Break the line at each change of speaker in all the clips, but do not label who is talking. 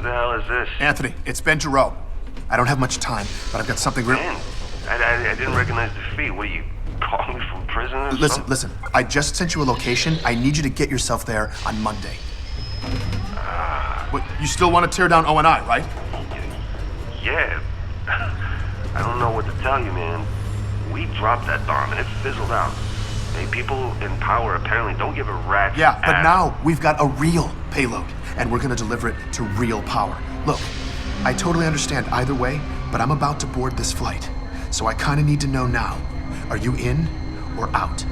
the hell is this?
Anthony, it's Ben Giroux. I don't have much time, but I've got something real...
Ben? I didn't recognize the feet. What are you, calling me from prison or something?
Listen. I just sent you a location. I need you to get yourself there on Monday. What, you still want to tear down O&I, right?
Yeah. I don't know what to tell you, man. We dropped that bomb and it fizzled out. Hey, people in power apparently don't give a rat's
Yeah, but
ass.
now we've got a real payload, and we're gonna deliver it to real power. Look, I totally understand either way, but I'm about to board this flight, so I kinda need to know now. Are you in or out?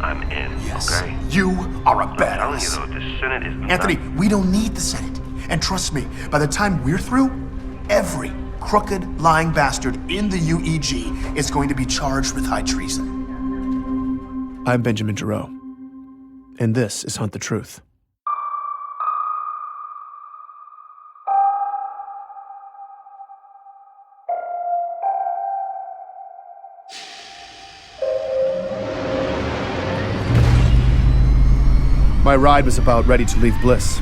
I'm in,
Yes.
okay?
You are a
I'm telling you
badass.
though, the Senate is
Anthony,
not...
we don't need the Senate. And trust me, by the time we're through, every crooked, lying bastard in the UEG is going to be charged with high treason. I'm Benjamin Giroux, and this is Hunt the Truth. My ride was about ready to leave Bliss.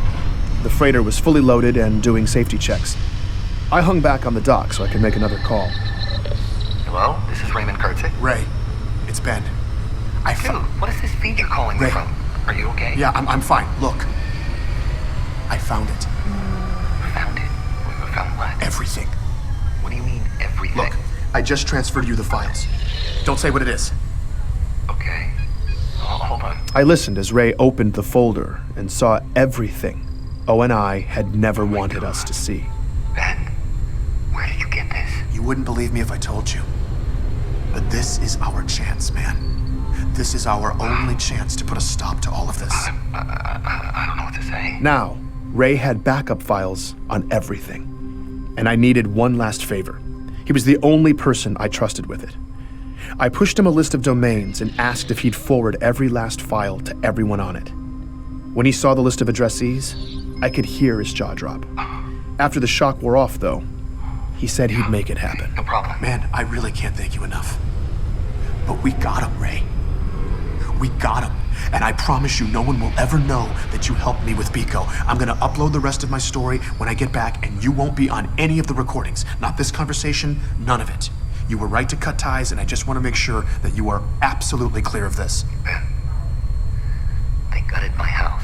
The freighter was fully loaded and doing safety checks. I hung back on the dock so I could make another call.
Hello, this is Raymond Kurtzik.
Ray, it's Ben.
Dude, what is this feed you're calling me
Ray.
from? Are you okay?
Yeah, I'm fine. Look, I found it.
Found it? Found what?
Everything.
What do you mean, everything?
Look, I just transferred you the files. Don't say what it is.
Okay. Hold on.
I listened as Ray opened the folder and saw everything O&I had never wanted us to see.
Ben, where did you get this?
You wouldn't believe me if I told you. But this is our chance, man. This is our only chance to put a stop to all of this.
I don't know what to say.
Now, Ray had backup files on everything. And I needed one last favor. He was the only person I trusted with it. I pushed him a list of domains and asked if he'd forward every last file to everyone on it. When he saw the list of addressees, I could hear his jaw drop. After the shock wore off, though, he said he'd make it happen.
No problem.
Man, I really can't thank you enough. But we got him, Ray. We got him. And I promise you, no one will ever know that you helped me with Biko. I'm gonna upload the rest of my story when I get back, and you won't be on any of the recordings. Not this conversation, none of it. You were right to cut ties, and I just want to make sure that you are absolutely clear of this.
Ben, they gutted my house.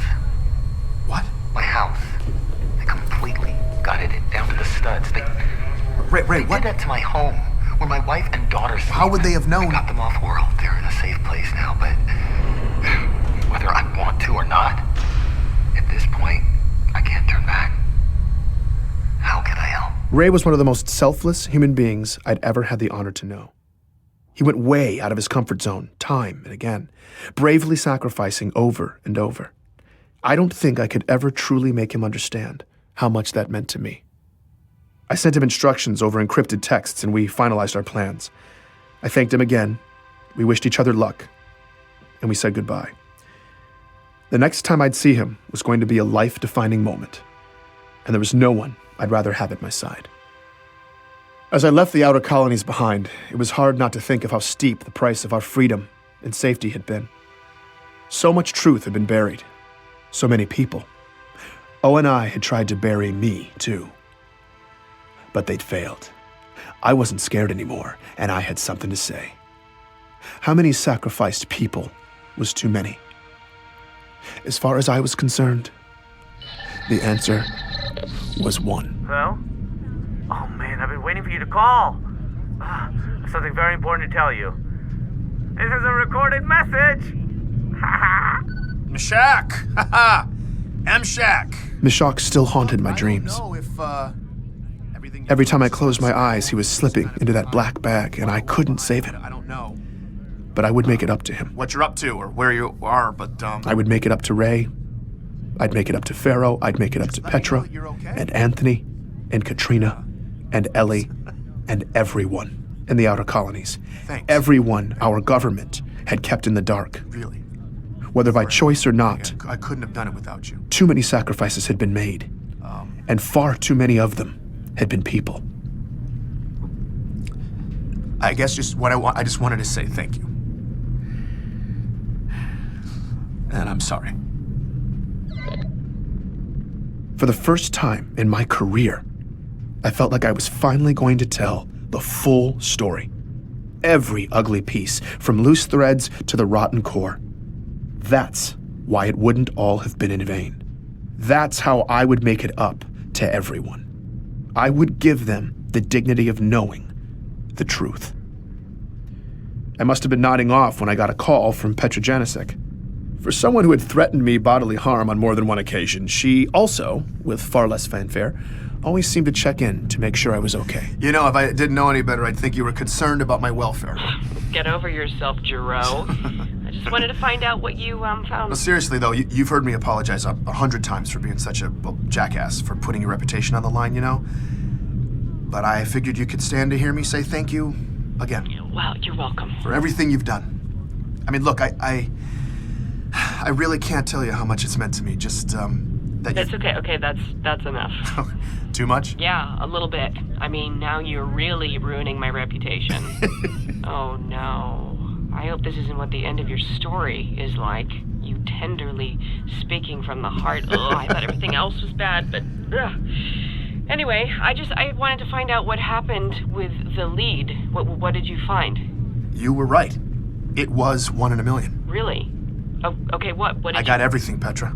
What?
My house. They completely gutted it down to the studs. They
Ray, what?
did that to my home, where my wife and daughter sleep.
How would they have known?
I got them off world. They're in a safe place now, but whether I want to or not, at this point, I can't turn back. How can I help?
Ray was one of the most selfless human beings I'd ever had the honor to know. He went way out of his comfort zone, time and again, bravely sacrificing over and over. I don't think I could ever truly make him understand how much that meant to me. I sent him instructions over encrypted texts, and we finalized our plans. I thanked him again, we wished each other luck, and we said goodbye. The next time I'd see him was going to be a life-defining moment, and there was no one I'd rather have at my side. As I left the outer colonies behind, it was hard not to think of how steep the price of our freedom and safety had been. So much truth had been buried. So many people. O&I had tried to bury me, too. But they'd failed. I wasn't scared anymore, and I had something to say. How many sacrificed people was too many? As far as I was concerned, the answer was one.
Hello? Oh man, I've been waiting for you to call. I have something very important to tell you. This is a recorded message.
Meshach! Haha! M-Shack! Meshach still haunted my dreams. Every time I closed my eyes, he was slipping into that black bag, and I couldn't save him. I don't know. But I would make it up to him. What you're up to, or where you are, but I would make it up to Ray. I'd make it up to Pharaoh. I'd make it up to Petra, and Anthony, and Katrina, and Ellie, and everyone in the outer colonies. Thanks. Everyone our government had kept in the dark. Really? Whether by choice or not, I couldn't have done it without you. Too many sacrifices had been made, and far too many of them had been people. I guess just what I just wanted to say thank you. And I'm sorry. For the first time in my career, I felt like I was finally going to tell the full story. Every ugly piece, from loose threads to the rotten core. That's why it wouldn't all have been in vain. That's how I would make it up to everyone. I would give them the dignity of knowing the truth. I must have been nodding off when I got a call from Petra. For someone who had threatened me bodily harm on more than one occasion, she also, with far less fanfare, always seemed to check in to make sure I was okay. You know, if I didn't know any better, I'd think you were concerned about my welfare.
Get over yourself, Jero. I just wanted to find out what you found.
Well, seriously, though, you've heard me apologize 100 times for being such a jackass, for putting your reputation on the line, you know? But I figured you could stand to hear me say thank you again.
Well, you're welcome.
For everything you've done. I mean, look, I really can't tell you how much it's meant to me, just, that
It's okay, that's enough.
Too much?
Yeah, a little bit. I mean, now you're really ruining my reputation. Oh, no. I hope this isn't what the end of your story is like. You tenderly speaking from the heart. Ugh, I thought everything else was bad, but ugh. Anyway, I wanted to find out what happened with the lead. What did you find?
You were right. It was 1 in a million.
Really? Oh, okay, what did
I got everything, Petra.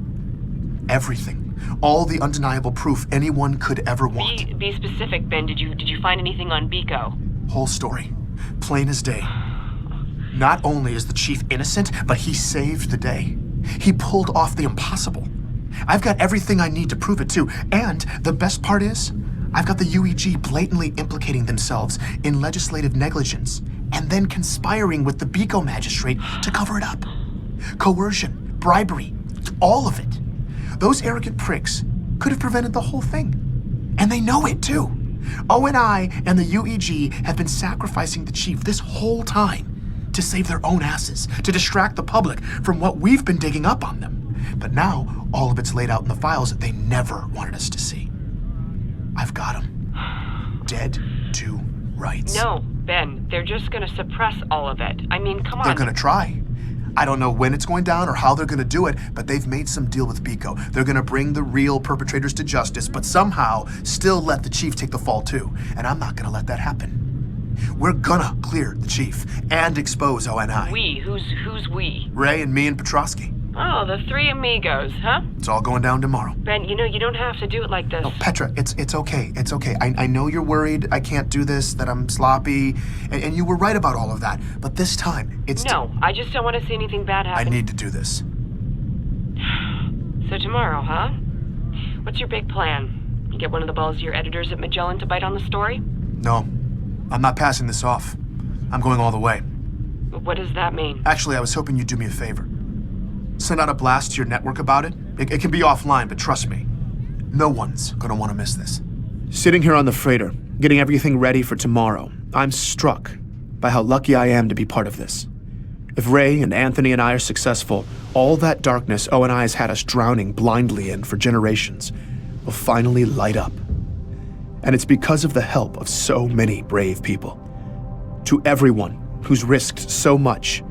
Everything. All the undeniable proof anyone could ever want.
Be specific, Ben. Did you find anything on Biko?
Whole story. Plain as day. Not only is the chief innocent, but he saved the day. He pulled off the impossible. I've got everything I need to prove it too. And the best part is, I've got the UEG blatantly implicating themselves in legislative negligence and then conspiring with the Biko magistrate to cover it up. Coercion, bribery, all of it. Those arrogant pricks could have prevented the whole thing. And they know it too. ONI and the UEG have been sacrificing the chief this whole time to save their own asses, to distract the public from what we've been digging up on them. But now, all of it's laid out in the files that they never wanted us to see. I've got them. Dead to rights.
No, Ben, they're just gonna suppress all of it. I mean, come on.
They're gonna try. I don't know when it's going down or how they're gonna do it, but they've made some deal with Biko. They're gonna bring the real perpetrators to justice, but somehow still let the chief take the fall too. And I'm not gonna let that happen. We're gonna clear the chief and expose ONI.
We? Who's we?
Ray and me and Petrosky.
Oh, the three amigos, huh?
It's all going down tomorrow.
Ben, you know, you don't have to do it like this.
No, Petra, it's okay. It's okay. I know you're worried I can't do this, that I'm sloppy, and you were right about all of that. But this time, it's...
No, I just don't want to see anything bad happen.
I need to do this.
So tomorrow, huh? What's your big plan? You get one of the ballsier editors at Magellan to bite on the story?
No, I'm not passing this off. I'm going all the way.
What does that mean?
Actually, I was hoping you'd do me a favor. Send out a blast to your network about it. It can be offline, but trust me, no one's gonna want to miss this. Sitting here on the freighter, getting everything ready for tomorrow, I'm struck by how lucky I am to be part of this. If Ray and Anthony and I are successful, all that darkness ONI has had us drowning blindly in for generations will finally light up. And it's because of the help of so many brave people. To everyone who's risked so much,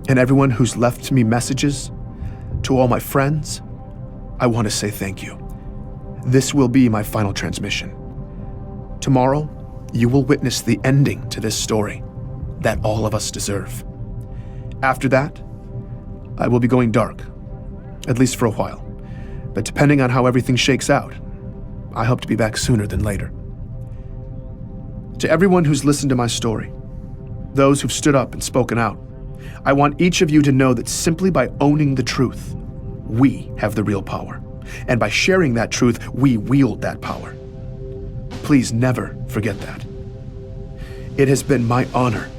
and everyone who's left me messages, to all my friends, I want to say thank you. This will be my final transmission. Tomorrow, you will witness the ending to this story that all of us deserve. After that, I will be going dark, at least for a while. But depending on how everything shakes out, I hope to be back sooner than later. To everyone who's listened to my story, those who've stood up and spoken out, I want each of you to know that simply by owning the truth, we have the real power. And by sharing that truth, we wield that power. Please never forget that. It has been my honor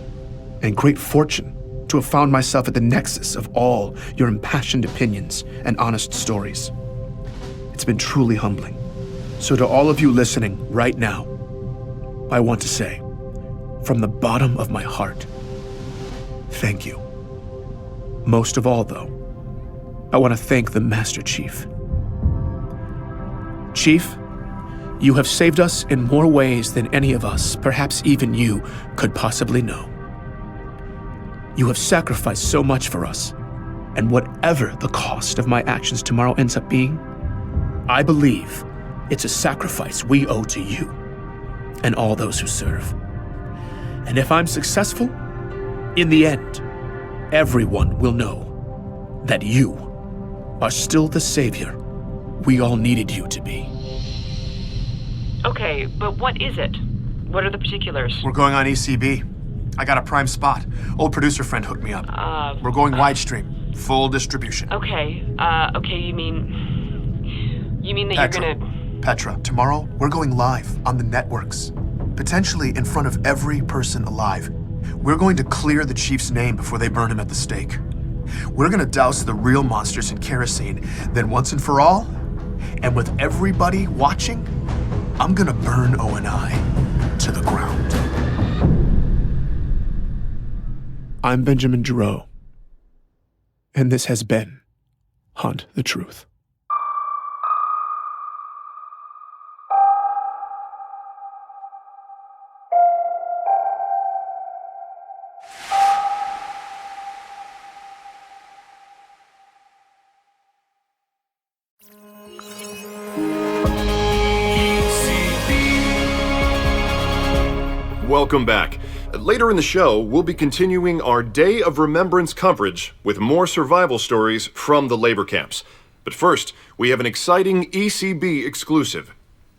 and great fortune to have found myself at the nexus of all your impassioned opinions and honest stories. It's been truly humbling. So to all of you listening right now, I want to say, from the bottom of my heart, thank you. Most of all, though, I want to thank the Master Chief. Chief, you have saved us in more ways than any of us, perhaps even you, could possibly know. You have sacrificed so much for us, and whatever the cost of my actions tomorrow ends up being, I believe it's a sacrifice we owe to you and all those who serve. And if I'm successful, in the end, everyone will know that you are still the savior we all needed you to be.
Okay, but what is it? What are the particulars?
We're going on ECB. I got a prime spot. Old producer friend hooked me up. We're going widestream, full distribution.
Okay, you mean that
Petra.
you're gonna...
Petra, tomorrow we're going live on the networks, potentially in front of every person alive. We're going to clear the chief's name before they burn him at the stake. We're gonna douse the real monsters in kerosene, then once and for all, and with everybody watching, I'm gonna burn O&I to the ground. I'm Benjamin Giroux, and this has been Hunt the Truth.
Welcome back. Later in the show, we'll be continuing our Day of Remembrance coverage with more survival stories from the labor camps. But first, we have an exciting ECB exclusive.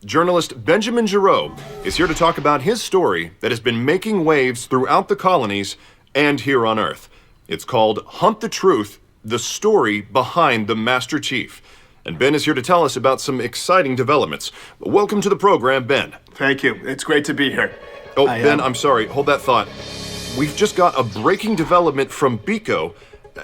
Journalist Benjamin Giroux is here to talk about his story that has been making waves throughout the colonies and here on Earth. It's called Hunt the Truth, the story behind the Master Chief. And Ben is here to tell us about some exciting developments. Welcome to the program, Ben.
Thank you. It's great to be here.
Oh, Ben, I'm sorry. Hold that thought. We've just got a breaking development from BICO.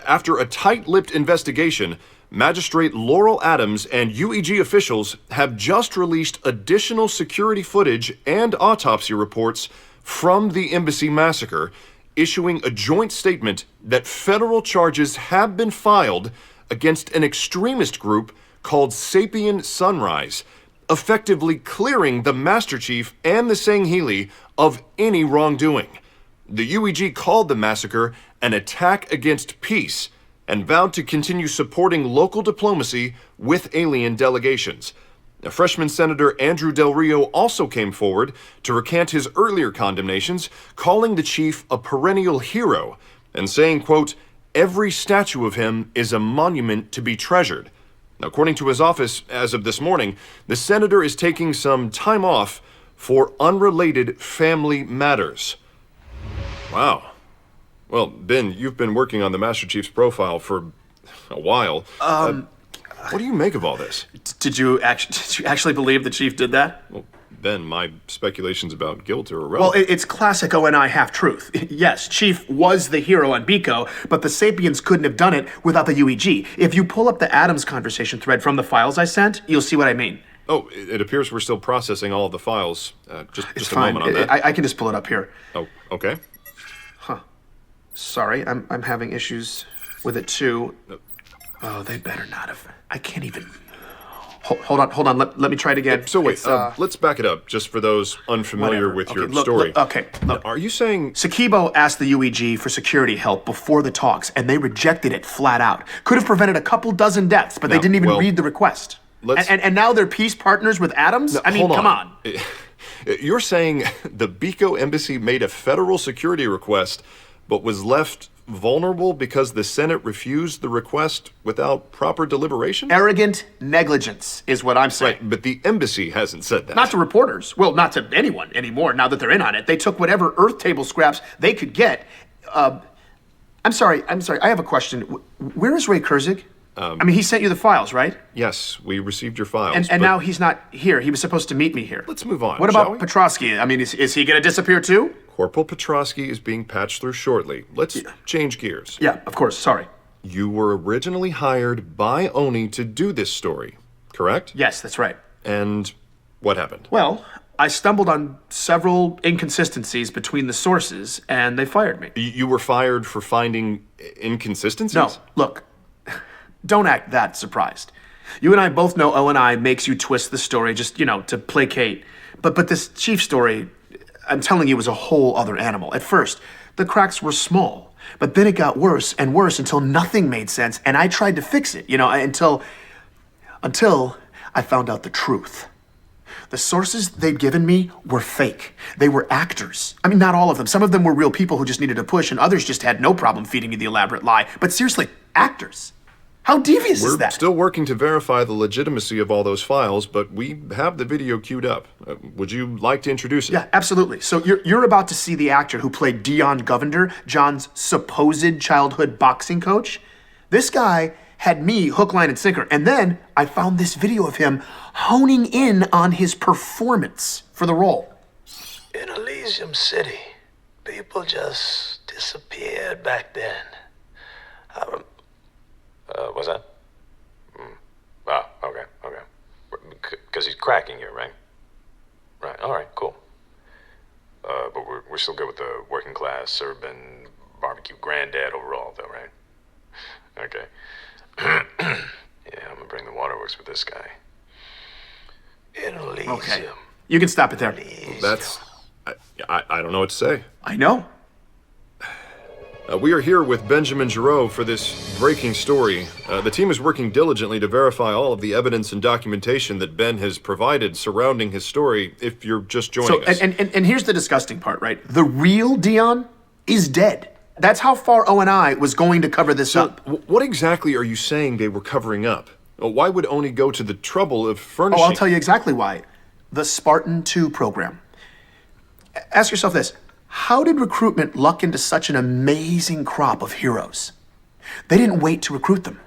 After a tight-lipped investigation, Magistrate Laurel Adams and UEG officials have just released additional security footage and autopsy reports from the Embassy massacre, issuing a joint statement that federal charges have been filed against an extremist group called Sapien Sunrise, effectively clearing the Master Chief and the Sangheili of any wrongdoing. The UEG called the massacre an attack against peace and vowed to continue supporting local diplomacy with alien delegations. Now, freshman Senator Andrew Del Rio also came forward to recant his earlier condemnations, calling the chief a perennial hero and saying, quote, "Every statue of him is a monument to be treasured." Now, according to his office, as of this morning, the senator is taking some time off for unrelated family matters. Wow. Well, Ben, you've been working on the Master Chief's profile for a while. What do you make of all this?
Did you actually believe the chief did that?
Well, Ben, my speculations about guilt are
Well,
irrelevant.
it's classic O&I half-truth. Yes, Chief was the hero on BICO, but the Sapiens couldn't have done it without the UEG. If you pull up the Adams conversation thread from the files I sent, you'll see what I mean.
Oh, it appears we're still processing all of the files. Just
It's
a
fine.
moment on that.
I can just pull it up here.
Oh, okay.
Sorry, I'm having issues with it too. Oh, they better not have. I can't even. Hold on. Let me try it again.
So wait,
It's,
let's back it up, just for those unfamiliar
whatever.
with
Okay,
your
look,
story.
look.
Are you saying...
Sakibo asked the UEG for security help before the talks, and they rejected it flat out. Could have prevented a couple dozen deaths, but they
Now,
didn't even
well,
read the request. And now they're peace partners with Adams? I mean,
Hold
come on.
You're saying the BICO embassy made a federal security request, but was left vulnerable because the Senate refused the request without proper deliberation?
Arrogant negligence is what I'm saying.
Right, but the embassy hasn't said that.
Not to reporters. Well, not to anyone anymore now that they're in on it. They took whatever Earth table scraps they could get. I'm sorry. I have a question. Where is Ray Kurzig? I mean, he sent you the files, right?
Yes, we received your files.
And now he's not here. He was supposed to meet me here.
Let's move on,
What
shall
about
we?
Petrosky? I mean, is he going to disappear too?
Corporal Petrosky is being patched through shortly. Let's change gears.
Yeah, of course. Sorry.
You were originally hired by Oni to do this story, correct?
Yes, that's right.
And what happened?
Well, I stumbled on several inconsistencies between the sources, and they fired me.
You were fired for finding inconsistencies?
No, look, don't act that surprised. You and I both know O&I makes you twist the story just, to placate. But this chief story, I'm telling you, was a whole other animal. At first, the cracks were small, but then it got worse and worse until nothing made sense, and I tried to fix it, until I found out the truth. The sources they'd given me were fake. They were actors. I mean, not all of them. Some of them were real people who just needed a push, and others just had no problem feeding me the elaborate lie. But seriously, actors. How devious is that?
We're still working to verify the legitimacy of all those files, but we have the video queued up. Would you like to introduce it?
Yeah, absolutely. So you're about to see the actor who played Dion Govender, John's supposed childhood boxing coach. This guy had me hook, line, and sinker. And then I found this video of him honing in on his performance for the role.
In Elysium City, people just disappeared back then.
What's that? Oh, okay. Because he's cracking you, right? Right, all right, cool. But we're still good with the working class, urban, barbecue granddad overall, though, right? Okay. Yeah, I'm gonna bring the waterworks with this guy.
In Elysium.
Okay. You can stop it there.
That's... I don't know what to say.
I know.
We are here with Benjamin Giraud for this breaking story. The team is working diligently to verify all of the evidence and documentation that Ben has provided surrounding his story, if you're just joining us.
And here's the disgusting part, right? The real Dion is dead. That's how far O&I was going to cover this up.
What exactly are you saying they were covering up? Why would Oni go to the trouble of furnishing...
Oh, I'll tell you exactly why. The Spartan 2 program. Ask yourself this. How did recruitment luck into such an amazing crop of heroes? They didn't wait to recruit them.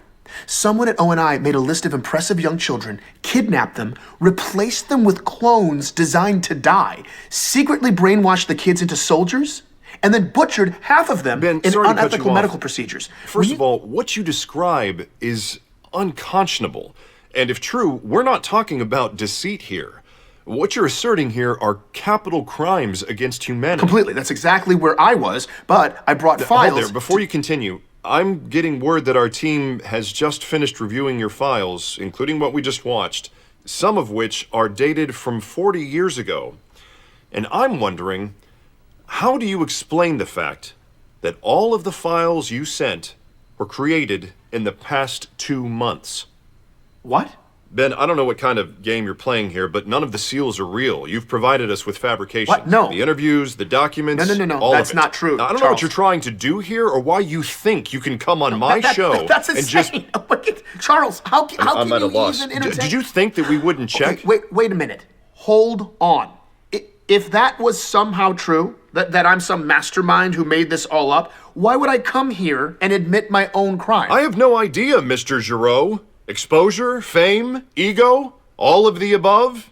Someone at O&I made a list of impressive young children, kidnapped them, replaced them with clones designed to die, secretly brainwashed the kids into soldiers, and then butchered half of them in unethical medical procedures.
First of all, what you describe is unconscionable. And if true, we're not talking about deceit here. What you're asserting here are capital crimes against humanity.
Completely. That's exactly where I was, but I brought files...
Hold there. Before you continue, I'm getting word that our team has just finished reviewing your files, including what we just watched, some of which are dated from 40 years ago. And I'm wondering, how do you explain the fact that all of the files you sent were created in the past 2 months?
What?
Ben, I don't know what kind of game you're playing here, but none of the seals are real. You've provided us with fabrication.
What? No.
The interviews, the documents,
No.
all
That's
of it.
not true,
Now, I don't know
Charles.
what you're trying to do here or why you think you can come on my show
That's
and
insane.
just...
Charles, how can
I'm at a
you
loss.
even entertain...
Did you think that we wouldn't check?
Okay, wait a minute. Hold on. If that was somehow true, that I'm some mastermind who made this all up, why would I come here and admit my own crime?
I have no idea, Mr. Giraud. Exposure, fame, ego, all of the above?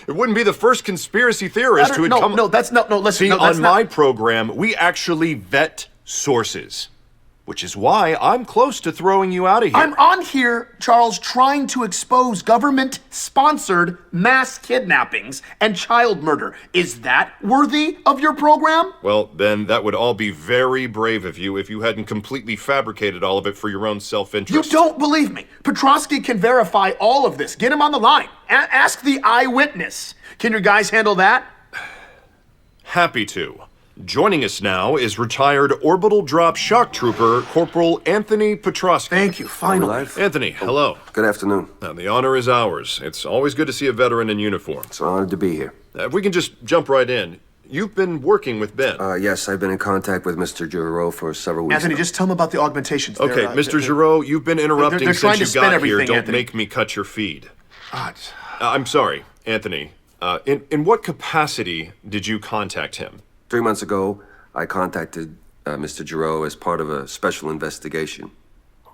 It wouldn't be the first conspiracy theorist who would come...
Listen.
See, on my program, we actually vet sources. Which is why I'm close to throwing you out of here.
I'm on here, Charles, trying to expose government-sponsored mass kidnappings and child murder. Is that worthy of your program?
Well, Ben, that would all be very brave of you if you hadn't completely fabricated all of it for your own self-interest.
You don't believe me. Petrosky can verify all of this. Get him on the line. Ask the eyewitness. Can your guys handle that?
Happy to. Joining us now is retired orbital drop shock trooper Corporal Anthony Petrosky.
Thank you, finally.
Anthony, hello.
Good afternoon.
The honor is ours. It's always good to see a veteran in uniform.
It's an honor to be here.
If we can just jump right in. You've been working with Ben.
Yes, I've been in contact with Mr. Giraud for several weeks
Anthony,
now.
just tell him about the augmentations.
Okay, Mr. Giraud, you've been interrupting
they're trying
since
to
you
spin
got here.
everything,
Don't
Anthony.
make me cut your feed.
God.
I'm sorry, Anthony. In what capacity did you contact him?
3 months ago, I contacted Mr. Giraud as part of a special investigation.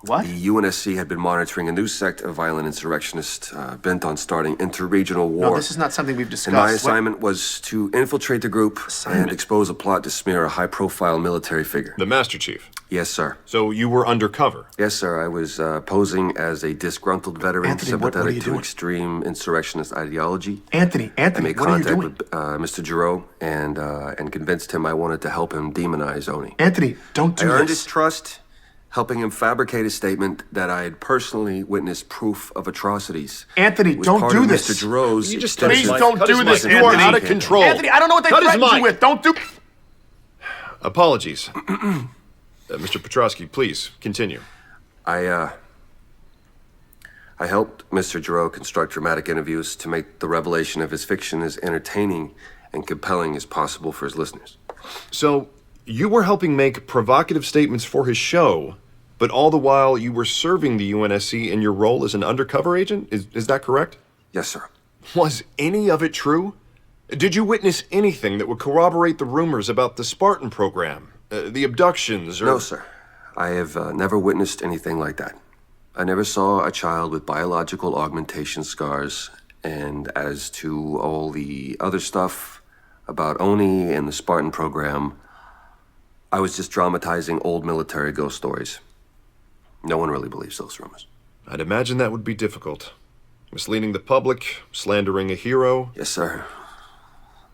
What?
The UNSC had been monitoring a new sect of violent insurrectionists bent on starting interregional war.
No, this is not something we've discussed.
And my assignment was to infiltrate the group and expose a plot to smear a high-profile military figure.
The Master Chief.
Yes, sir.
So you were undercover?
Yes, sir. I was posing as a disgruntled veteran
Anthony, what are
sympathetic
you
to
doing?
extreme insurrectionist ideology.
Anthony,
I made
what are you
contact
doing?
with Mr. Giraud and convinced him I wanted to help him demonize Oni.
Anthony, don't do
I earned
this.
his trust, helping him fabricate a statement that I had personally witnessed proof of atrocities.
Anthony,
It was
don't
part
do
of
this.
Mr. Giraud's
You just
Please
Mike.
don't
Cut
do
his
this,
mic. You are
Anthony.
out of control.
Anthony, I don't know what they
Cut his
threatened you
mic.
with. Don't do...
Apologies. Mr. Petrosky, please, continue.
I I helped Mr. Giroux construct dramatic interviews to make the revelation of his fiction as entertaining and compelling as possible for his listeners.
So, you were helping make provocative statements for his show, but all the while you were serving the UNSC in your role as an undercover agent? Is that correct?
Yes, sir.
Was any of it true? Did you witness anything that would corroborate the rumors about the Spartan program, the abductions, or...
No, sir. I have never witnessed anything like that. I never saw a child with biological augmentation scars, and as to all the other stuff about Oni and the Spartan program, I was just dramatizing old military ghost stories. No one really believes those rumors.
I'd imagine that would be difficult. Misleading the public, slandering a hero.
Yes, sir.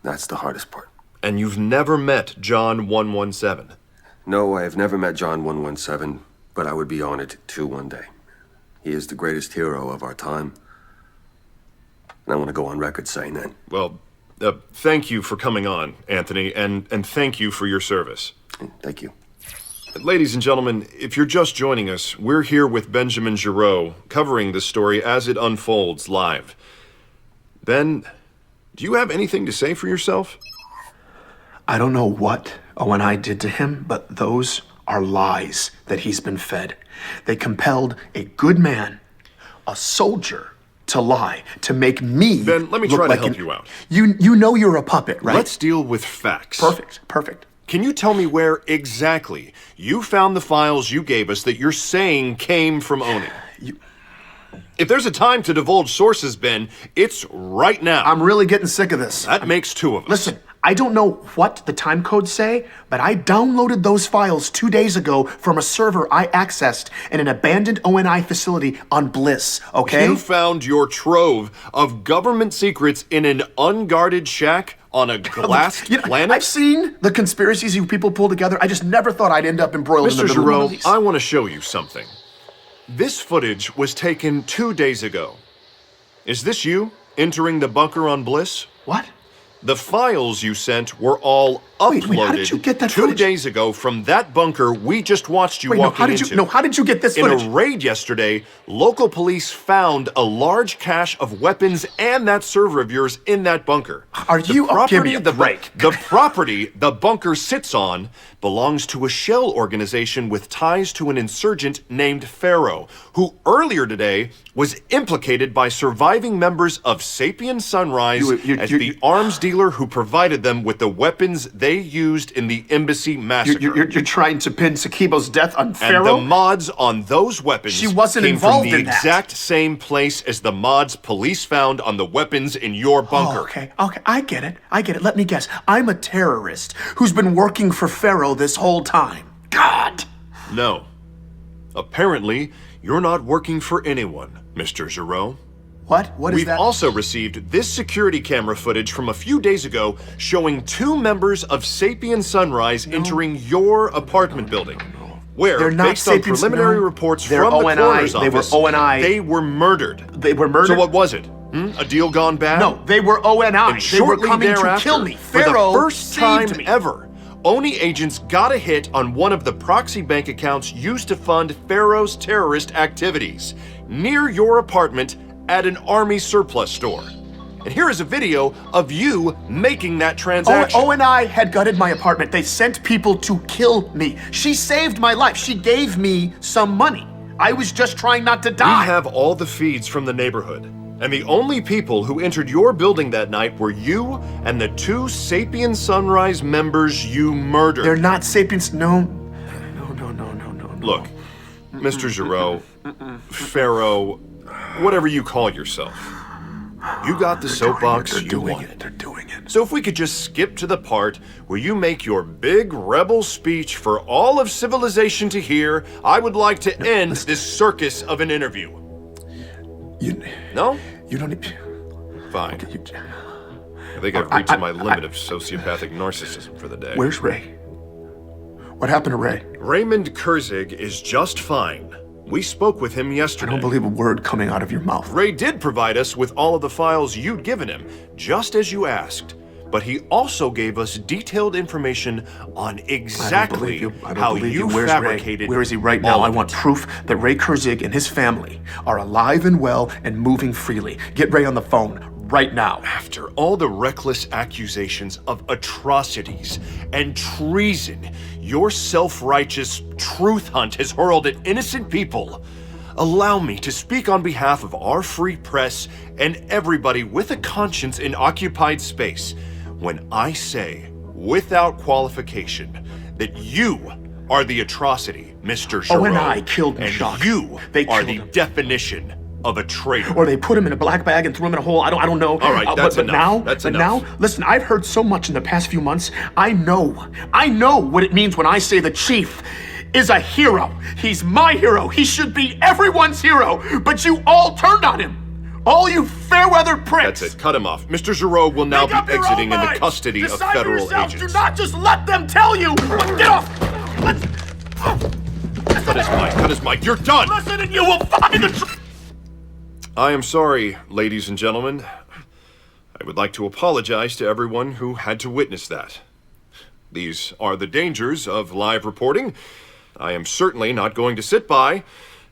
That's the hardest part.
And you've never met John 117?
No, I have never met John 117, but I would be honored to one day. He is the greatest hero of our time. And I want to go on record saying that.
Well, thank you for coming on, Anthony, and thank you for your service.
Thank you.
Ladies and gentlemen, if you're just joining us, we're here with Benjamin Giroux, covering this story as it unfolds live. Ben, do you have anything to say for yourself?
I don't know what ONI did to him, but those are lies that he's been fed. They compelled a good man, a soldier, to lie, to make me
Ben, let me
look
try to
like
help you out.
You know you're a puppet, right?
Let's deal with facts.
Perfect.
Can you tell me where exactly you found the files you gave us that you're saying came from Oni? If there's a time to divulge sources, Ben, it's right now.
I'm really getting sick of this.
That makes two of us.
Listen, I don't know what the time codes say, but I downloaded those files 2 days ago from a server I accessed in an abandoned ONI facility on Bliss, okay?
You found your trove of government secrets in an unguarded shack on a glassed planet?
I've seen the conspiracies you people pull together. I just never thought I'd end up embroiled in the
Mr.
middle of one of
Giroux,
these.
I want to show you something. This footage was taken 2 days ago. Is this you entering the bunker on Bliss?
What?
The files you sent were all uploaded
Wait, how did you get that
2
footage?
days ago from that bunker we just watched you
Wait, no,
walking into.
how did you get this
In
footage?
a raid yesterday, local police found a large cache of weapons and that server of yours in that bunker.
Are you give me a break?
The property the bunker sits on belongs to a shell organization with ties to an insurgent named Pharaoh, who earlier today was implicated by surviving members of Sapien Sunrise as the arms dealer who provided them with the weapons they used in the embassy massacre.
You're trying to pin Sakibo's death on Pharaoh?
And the mods on those weapons
She wasn't
came
involved
from the
in that.
exact same place as the mods police found on the weapons in your bunker.
Oh, okay, I get it. Let me guess. I'm a terrorist who's been working for Pharaoh this whole time. God!
No. Apparently, you're not working for anyone, Mr. Giroux.
What? What is
We've
that?
also received this security camera footage from a few days ago showing 2 members of Sapien Sunrise entering your apartment building. Where,
They're not
based on
Sapiens,
preliminary
no.
reports
They're
from the
ONI.
coroner's
They were
office,
ONI.
they were murdered.
They were murdered?
So what was it? A deal gone bad?
No, they were ONI.
And
They were
shortly
coming to
thereafter,
kill me.
for
Pharaoh
the first time
saved me.
ever, Oni agents got a hit on one of the proxy bank accounts used to fund Pharaoh's terrorist activities near your apartment at an army surplus store. And here is a video of you making that transaction.
ONI had gutted my apartment. They sent people to kill me. She saved my life. She gave me some money. I was just trying not to die.
We have all the feeds from the neighborhood. And the only people who entered your building that night were you and the 2 Sapien Sunrise members you murdered.
They're not Sapiens. No.
Look, Mr. Giroux, Pharaoh, whatever you call yourself, you got the soapbox you wanted.
They're doing it.
So if we could just skip to the part where you make your big rebel speech for all of civilization to hear, I would like to end this circus of an interview. No?
You don't need...
Fine.
Okay,
I think I've reached my limit of sociopathic narcissism for the day.
Where's Ray? What happened to Ray?
Raymond Kurzig is just fine. We spoke with him
I
yesterday.
don't believe a word coming out of your mouth.
Ray did provide us with all of the files you'd given him, just as you asked. but he also gave us detailed information on exactly how you
Where's
fabricated.
Ray? Where is he right now?
all
I
of
want
it.
proof that Ray Kurzig and his family are alive and well and moving freely. Get Ray on the phone right now.
After all the reckless accusations of atrocities and treason your self-righteous truth hunt has hurled at innocent people, allow me to speak on behalf of our free press and everybody with a conscience in occupied space when I say, without qualification, that you are the atrocity, Mr. Giroux.
Oh, and I killed
and
Jacques.
you
They
are
killed
the
him.
definition of a traitor.
Or they put him in a black bag and threw him in a hole. I don't know.
All right, that's
but
enough.
now,
That's
but
enough.
now, listen, I've heard so much in the past few months. I know what it means when I say the chief is a hero. He's my hero. He should be everyone's hero. But you all turned on him. All you fair-weather pricks.
That's it. Cut him off. Mr. Giroux will now
Make up
be
your
exiting
own
in the
minds.
custody of
Decide for
federal
yourselves.
agents.
Do not just let them tell you. Get off.
Cut his mic. Cut his mic. You're done.
Listen and you will find the truth.
I am sorry, ladies and gentlemen. I would like to apologize to everyone who had to witness that. These are the dangers of live reporting. I am certainly not going to sit by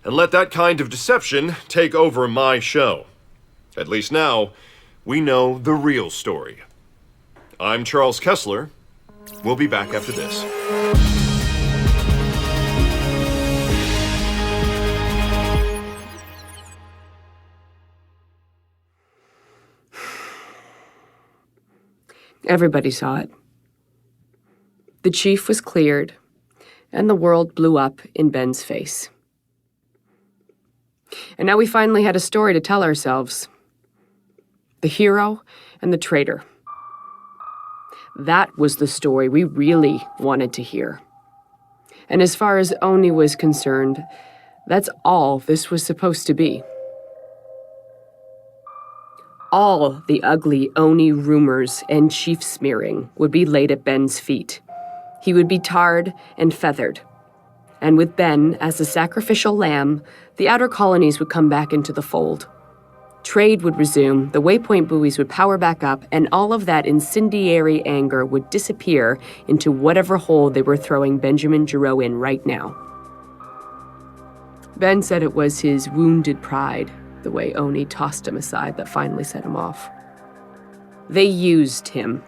and let that kind of deception take over my show. At least now, we know the real story. I'm Charles Kessler. We'll be back after this.
Everybody saw it. The chief was cleared, and the world blew up in Ben's face. And now we finally had a story to tell ourselves. The hero and the traitor. That was the story we really wanted to hear. And as far as Oni was concerned, that's all this was supposed to be. All the ugly Oni rumors and chief smearing would be laid at Ben's feet. He would be tarred and feathered. And with Ben as the sacrificial lamb, the outer colonies would come back into the fold. Trade would resume, the waypoint buoys would power back up, and all of that incendiary anger would disappear into whatever hole they were throwing Benjamin Giroux in right now. Ben said it was his wounded pride, the way Oni tossed him aside, that finally set him off. They used him.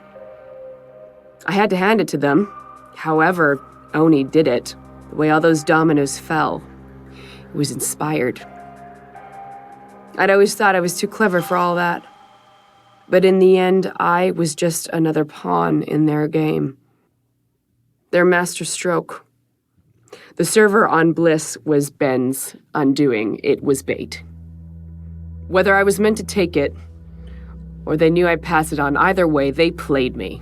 I had to hand it to them. However, Oni did it. The way all those dominoes fell. It was inspired. I'd always thought I was too clever for all that. But in the end, I was just another pawn in their game. Their master stroke. The server on Bliss was Ben's undoing. It was bait. Whether I was meant to take it, or they knew I'd pass it on, either way, they played me.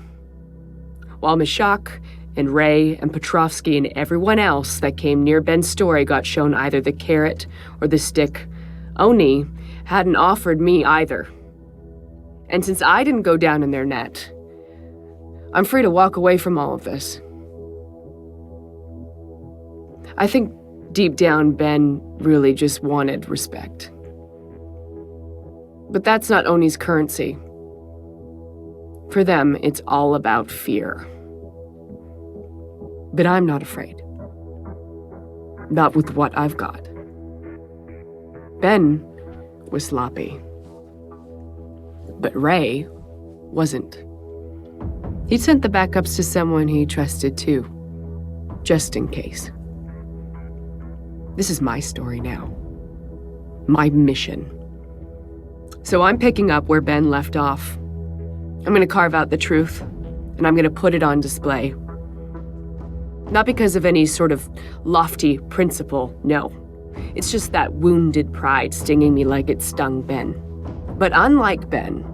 While Mishak and Ray and Petrovsky and everyone else that came near Ben's story got shown either the carrot or the stick, Oni hadn't offered me either. And since I didn't go down in their net, I'm free to walk away from all of this. I think deep down, Ben really just wanted respect. But that's not Oni's currency. For them, it's all about fear. But I'm not afraid. Not with what I've got. Ben was sloppy. But Ray wasn't. He'd sent the backups to someone he trusted too, just in case. This is my story now. My mission. So I'm picking up where Ben left off. I'm going to carve out the truth, and I'm going to put it on display. Not because of any sort of lofty principle, no. It's just that wounded pride stinging me like it stung Ben. But unlike Ben,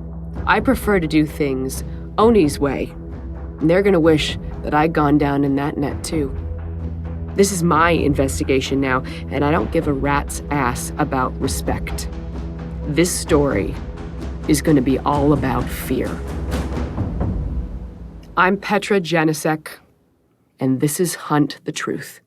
I prefer to do things Oni's way, and they're going to wish that I'd gone down in that net too. This is my investigation now, and I don't give a rat's ass about respect. This story is going to be all about fear. I'm Petra Janicek, and this is Hunt the Truth.